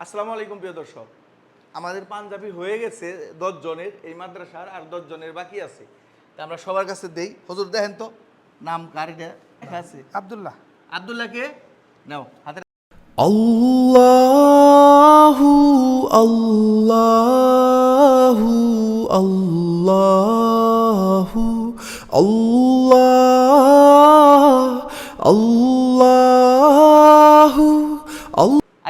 আসসালামু আলাইকুম প্রিয় দর্শক, আমাদের পাঞ্জাবি হয়ে গেছে 10 জনের এই মাদ্রাসার, আর 10 জনের বাকি আছে। তা আমরা সবার কাছে দেই। হুজুর দেখেন তো নাম কার এটা লেখা আছে? আব্দুল্লাহ। আব্দুল্লাহকে নাও হাতে। আল্লাহু আল্লাহু আল্লাহু আল্লাহ আল্লাহু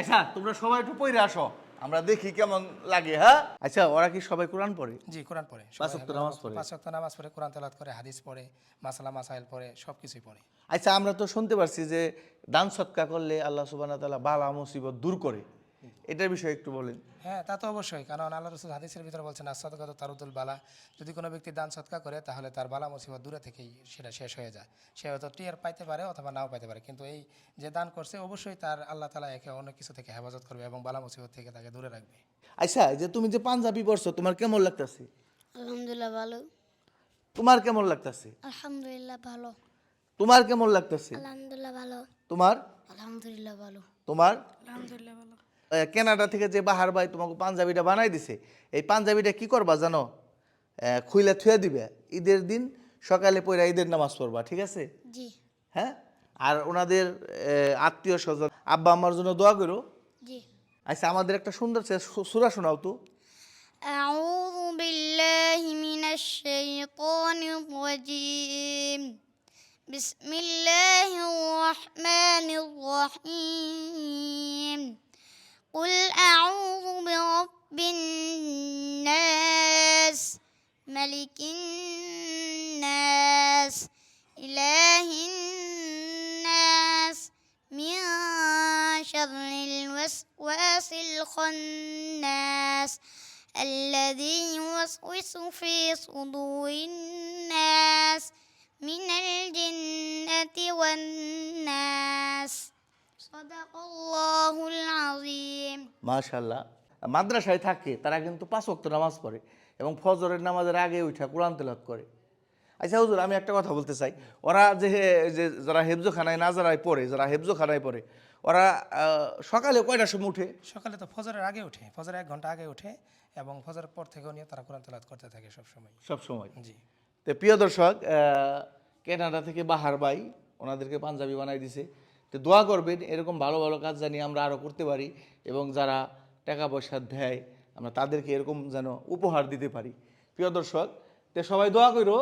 আচ্ছা তোমরা সবাই একটু পড়ে আসো, আমরা দেখি কেমন লাগে। হ্যাঁ আচ্ছা, ওরা কি সবাই কোরআন পড়ে? জি, কোরআন পড়ে। 5 ওয়াক্ত নামাজ পড়ে? 5 ওয়াক্ত নামাজ পড়ে, কোরআন তেলাওয়াত করে, হাদিস পড়ে, মাসালা মাসাইল পড়ে, সব কিছুই পড়ে। আচ্ছা আমরা তো শুনতে পারছি যে দান সৎকা করলে আল্লাহ সুবহানাহু ওয়া তাআলা বালা মুসিবত দূর করে, এটার বিষয়ে একটু বলেন। হ্যাঁ, তা তো অবশ্যই, কারণ আল্লাহ রসুল হাদিসের ভিতরে বলছেন আসাদকাত তারুদুল বালা। যদি কোনো ব্যক্তি দান সৎকা করে তাহলে তার বালা মুসিবত দূরে থেকেই সেটা শেষ হয়ে যায়। সে হয়তো টিয়ার পাইতে পারে অথবা নাও পাইতে পারে, কিন্তু এই যে দান করছে অবশ্যই তার আল্লাহ তাআলা একে অনেক কিছু থেকে হেফাজত করবে এবং বালা মুসিবত থেকে তাকে দূরে রাখবে। আচ্ছা যে তুমি যে পাঞ্জাবি পরছো তোমার কেমন লাগতেছে? আলহামদুলিল্লাহ ভালো। তোমার কেমন লাগতেছে? আলহামদুলিল্লাহ ভালো। তোমার কেমন লাগতেছে? আলহামদুলিল্লাহ ভালো। তোমার? আলহামদুলিল্লাহ ভালো। তোমার? আলহামদুলিল্লাহ ভালো। কানাডা থেকে যে বাহার ভাই তোমাকে পাঞ্জাবিটা বানাই দিছে, এই পাঞ্জাবিটা কি করবা জানো? খুইলা থুয়া দিবে, ঈদের দিন সকালে পড়া ঈদের নামাজ পড়বা, ঠিক আছে? জি। হ্যাঁ, আর ওনাদের আত্মীয় স্বজন আব্বা আমার জন্য দোয়া করো। জি। আচ্ছা আমাদের একটা সুন্দর সূরা শোনাও তো। أعوذ بالله من الشيطان الرجيم. بسم الله الرحمن الرحيم. قل أعوذ برب الناس ملك الناس إله الناس من شر الوسواس الخناس الذي يوسوس في صدور الناس من الجنة والناس. صدق الله العظيم. মাশাআল্লাহ। মাদ্রাসায় থাকে তারা কিন্তু 5 ওয়াক্ত নামাজ পড়ে এবং ফজরের নামাজের আগে উঠে কোরআন তেলাওয়াত করে। আচ্ছা হুজুর আমি একটা কথা বলতে চাই, ওরা যে যারা হেফজোখানায় নাজারায় পড়ে, যারা হেফজোখানায় পড়ে, ওরা সকালে কয়টার সময় উঠে? সকালে তো ফজরের আগে ওঠে, ফজরের 1 ঘন্টা আগে ওঠে এবং ফজরের পর থেকেও নিয়ে তারা কোরআন তেলাওয়াত করতে থাকে সবসময়। সব সময়। জি। তো প্রিয় দর্শক, কানাডা থেকে বাহার ভাই ওনাদেরকে পাঞ্জাবি বানাই দিছে। তো দোয়া করবেন এরকম ভালো ভালো কাজ জানি আমরা আরও করতে পারি এবং যারা টাকা পয়সা দেয় আমরা তাদেরকে এরকম যেন উপহার দিতে পারি। প্রিয় দর্শক, তো সবাই দোয়া করো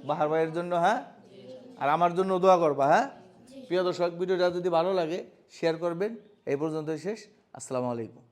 বাহার ভাইয়ের জন্য, হ্যাঁ, আর আমার জন্য দোয়া করবা। হ্যাঁ প্রিয় দর্শক, ভিডিওটা যদি ভালো লাগে শেয়ার করবেন। এই পর্যন্তই শেষ। আসসালামু আলাইকুম।